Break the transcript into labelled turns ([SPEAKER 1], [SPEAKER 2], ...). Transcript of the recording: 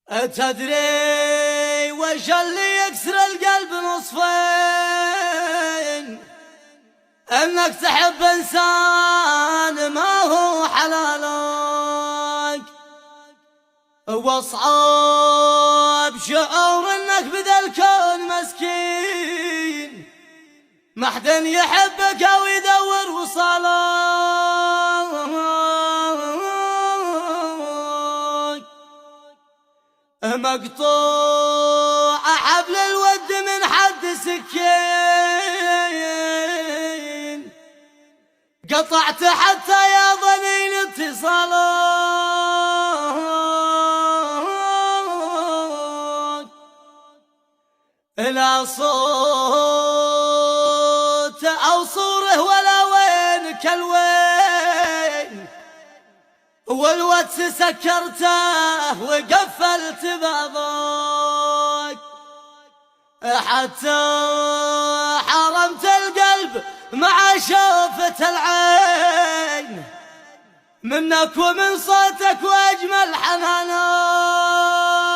[SPEAKER 1] تدري وش اللي يكسر القلب نصفين؟ انك تحب انسان ما هو حلالك، واصعب شعور انك بذا الكون مسكين ما حد يحبك او يدور وصالك. مقطوع حبل الود من حد سكين، قطعت حتى يا ظنين اتصالك. لا صوت او صوره ولا وينك الوين، والواتس سكرته وقفلت بابك، حتى حرمت القلب مع شوفة العين منك ومن صوتك واجمل حنانك.